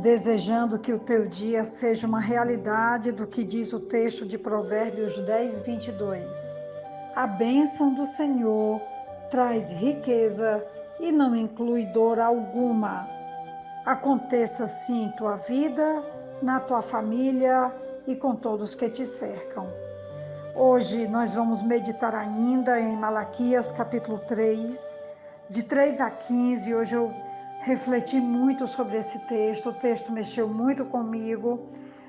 desejando que o teu dia seja uma realidade do que diz o texto de Provérbios 10, 22. A bênção do Senhor traz riqueza e não inclui dor alguma. Aconteça assim em tua vida, na tua família e com todos que te cercam. Hoje nós vamos meditar ainda em Malaquias capítulo 3, de 3 a 15. Hoje eu refleti muito sobre esse texto, o texto mexeu muito comigo,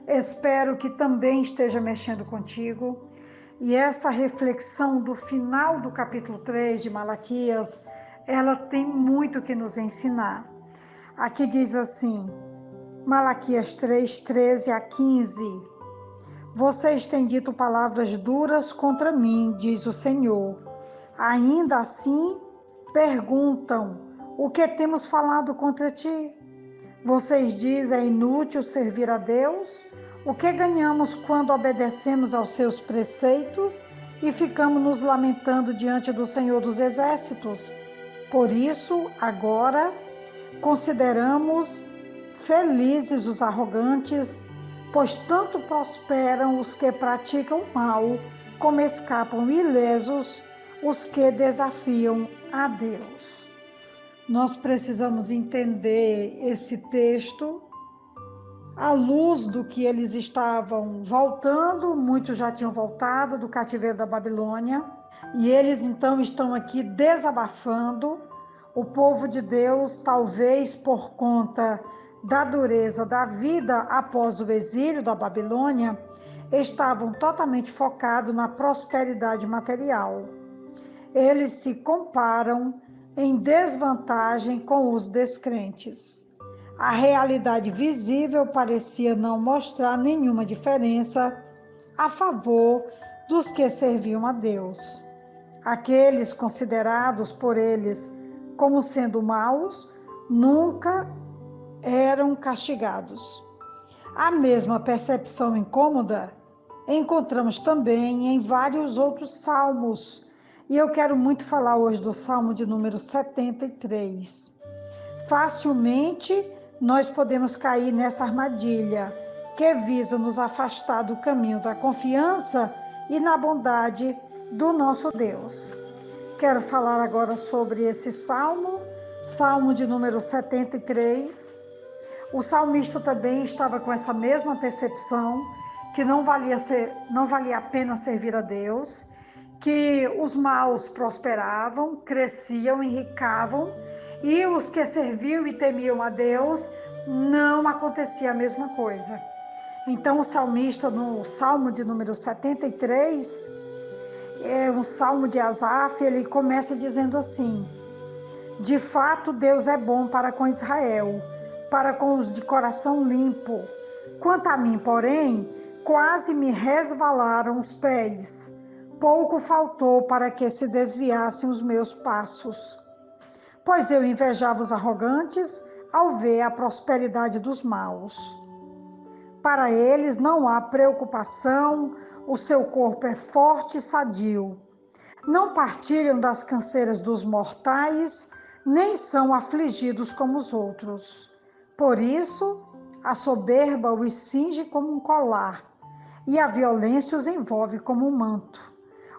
espero que também esteja mexendo contigo. E essa reflexão do final do capítulo 3 de Malaquias, ela tem muito que nos ensinar. Aqui diz assim, Malaquias 3, 13 a 15. Vocês têm dito palavras duras contra mim, diz o Senhor. Ainda assim, perguntam, o que temos falado contra ti? Vocês dizem, é inútil servir a Deus? O que ganhamos quando obedecemos aos seus preceitos e ficamos nos lamentando diante do Senhor dos Exércitos? Por isso, agora, consideramos felizes os arrogantes, pois tanto prosperam os que praticam mal, como escapam ilesos os que desafiam a Deus. Nós precisamos entender esse texto à luz do que eles estavam voltando, muitos já tinham voltado do cativeiro da Babilônia, e eles então estão aqui desabafando. O povo de Deus, talvez por conta da dureza da vida após o exílio da Babilônia, estavam totalmente focados na prosperidade material. Eles se comparam em desvantagem com os descrentes. A realidade visível parecia não mostrar nenhuma diferença a favor dos que serviam a Deus. Aqueles considerados por eles como sendo maus, nunca eram castigados. A mesma percepção incômoda encontramos também em vários outros salmos, e eu quero muito falar hoje do Salmo de número 73. Facilmente nós podemos cair nessa armadilha que visa nos afastar do caminho da confiança e na bondade do nosso Deus. Quero falar agora sobre esse salmo, Salmo de número 73. O salmista também estava com essa mesma percepção, que não valia a pena servir a Deus, que os maus prosperavam, cresciam, enricavam, e os que serviam e temiam a Deus, não acontecia a mesma coisa. Então o salmista, no Salmo de número 73, é um salmo de Asaf, ele começa dizendo assim: de fato Deus é bom para com Israel, para com os de coração limpo. Quanto a mim, porém, quase me resvalaram os pés. Pouco faltou para que se desviassem os meus passos. Pois eu invejava os arrogantes ao ver a prosperidade dos maus. Para eles não há preocupação, o seu corpo é forte e sadio. Não partilham das canseiras dos mortais, nem são afligidos como os outros. Por isso, a soberba os cinge como um colar, e a violência os envolve como um manto.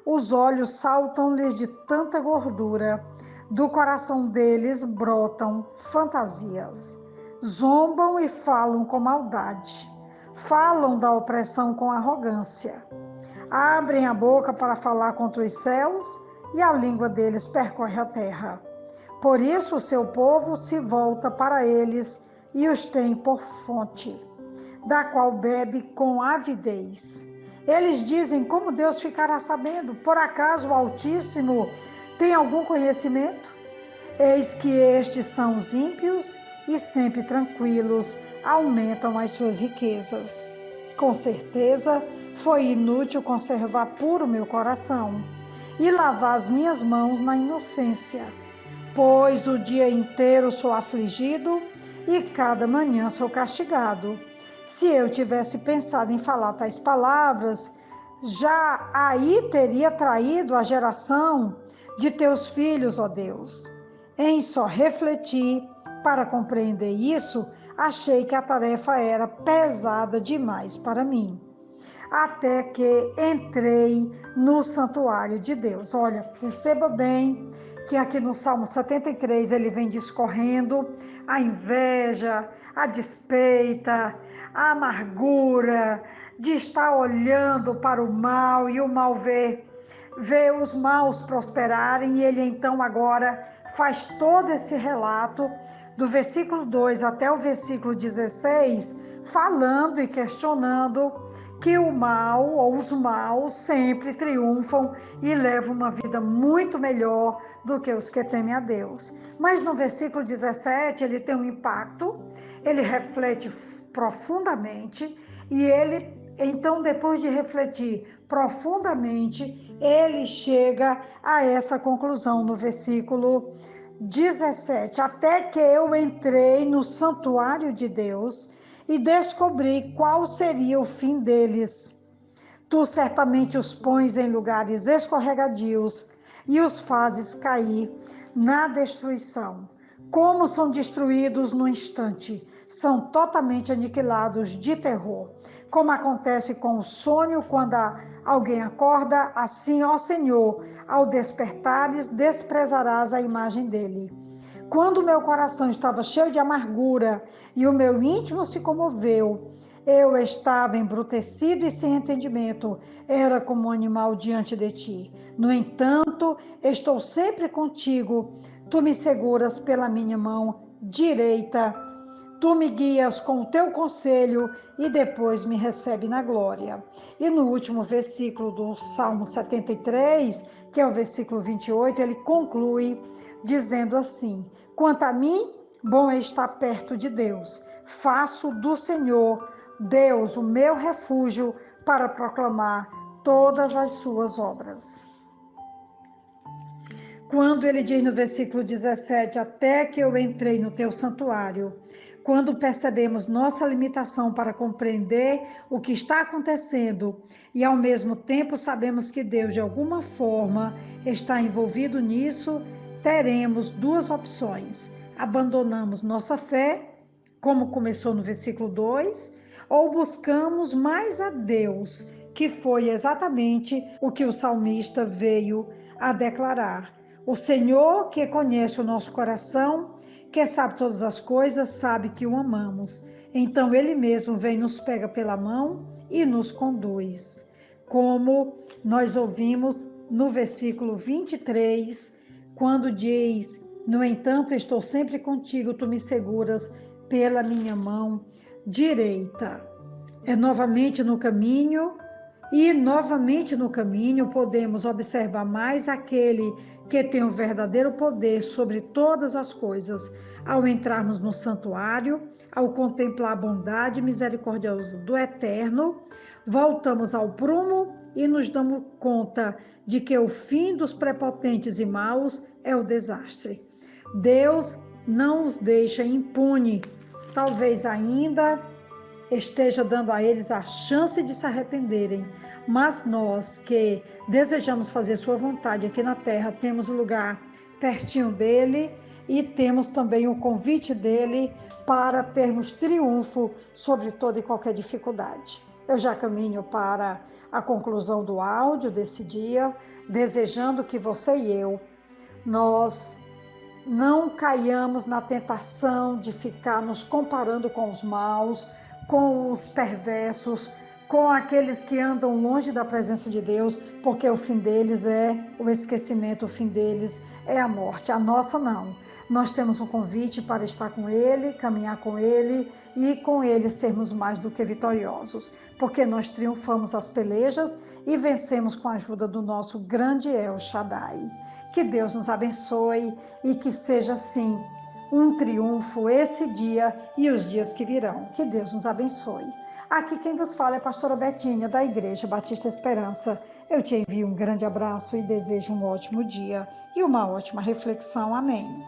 Os olhos saltam-lhes de tanta gordura, do coração deles brotam fantasias. Zombam e falam com maldade. Falam da opressão com arrogância. Abrem a boca para falar contra os céus e a língua deles percorre a terra. Por isso o seu povo se volta para eles e os tem por fonte, da qual bebe com avidez. Eles dizem, como Deus ficará sabendo? Por acaso o Altíssimo tem algum conhecimento? Eis que estes são os ímpios e sempre tranquilos, aumentam as suas riquezas. Com certeza, foi inútil conservar puro meu coração e lavar as minhas mãos na inocência, pois o dia inteiro sou afligido e cada manhã sou castigado. Se eu tivesse pensado em falar tais palavras, já aí teria traído a geração de teus filhos, ó Deus. Em só refletir para compreender isso, achei que a tarefa era pesada demais para mim. Até que entrei no santuário de Deus. Olha, perceba bem que aqui no Salmo 73 ele vem discorrendo a inveja, a despeita, a amargura de estar olhando para o mal e o mal vê os maus prosperarem, e ele então agora faz todo esse relato do versículo 2 até o versículo 16, falando e questionando que o mal ou os maus sempre triunfam e levam uma vida muito melhor do que os que temem a Deus. Mas no versículo 17 ele tem um impacto, ele reflete profundamente e ele, então, depois de refletir profundamente, ele chega a essa conclusão no versículo 17: até que eu entrei no santuário de Deus e descobri qual seria o fim deles. Tu certamente os pões em lugares escorregadios e os fazes cair na destruição. Como são destruídos no instante, são totalmente aniquilados de terror. Como acontece com o sonho quando alguém acorda, assim, ó Senhor, ao despertares, desprezarás a imagem dele. Quando meu coração estava cheio de amargura e o meu íntimo se comoveu, eu estava embrutecido e sem entendimento, era como um animal diante de ti. No entanto, estou sempre contigo, tu me seguras pela minha mão direita, tu me guias com o teu conselho e depois me recebe na glória. E no último versículo do Salmo 73, que é o versículo 28, ele conclui dizendo assim: quanto a mim, bom é estar perto de Deus. Faço do Senhor, Deus, o meu refúgio, para proclamar todas as suas obras. Quando ele diz no versículo 17, até que eu entrei no teu santuário, quando percebemos nossa limitação para compreender o que está acontecendo e ao mesmo tempo sabemos que Deus de alguma forma está envolvido nisso, teremos duas opções: abandonamos nossa fé, como começou no versículo 2, ou buscamos mais a Deus, que foi exatamente o que o salmista veio a declarar. O Senhor, que conhece o nosso coração, que sabe todas as coisas, sabe que o amamos. Então ele mesmo vem, nos pega pela mão e nos conduz. Como nós ouvimos no versículo 23, quando diz: no entanto, estou sempre contigo, tu me seguras pela minha mão direita. É novamente no caminho, e novamente no caminho podemos observar mais aquele que tem o verdadeiro poder sobre todas as coisas. Ao entrarmos no santuário, ao contemplar a bondade misericordiosa do Eterno, voltamos ao prumo e nos damos conta de que o fim dos prepotentes e maus é o desastre. Deus não os deixa impune, talvez ainda esteja dando a eles a chance de se arrependerem, mas nós que desejamos fazer sua vontade aqui na terra, temos lugar pertinho dele e temos também o convite dele para termos triunfo sobre toda e qualquer dificuldade. Eu já caminho para a conclusão do áudio desse dia, desejando que você e eu, nós não caiamos na tentação de ficar nos comparando com os maus, com os perversos, com aqueles que andam longe da presença de Deus, porque o fim deles é o esquecimento, o fim deles é a morte. A nossa não. Nós temos um convite para estar com Ele, caminhar com Ele e com Ele sermos mais do que vitoriosos, porque nós triunfamos as pelejas e vencemos com a ajuda do nosso grande El Shaddai. Que Deus nos abençoe e que seja assim um triunfo esse dia e os dias que virão. Que Deus nos abençoe. Aqui quem vos fala é a pastora Betinha, da Igreja Batista Esperança. Eu te envio um grande abraço e desejo um ótimo dia e uma ótima reflexão. Amém.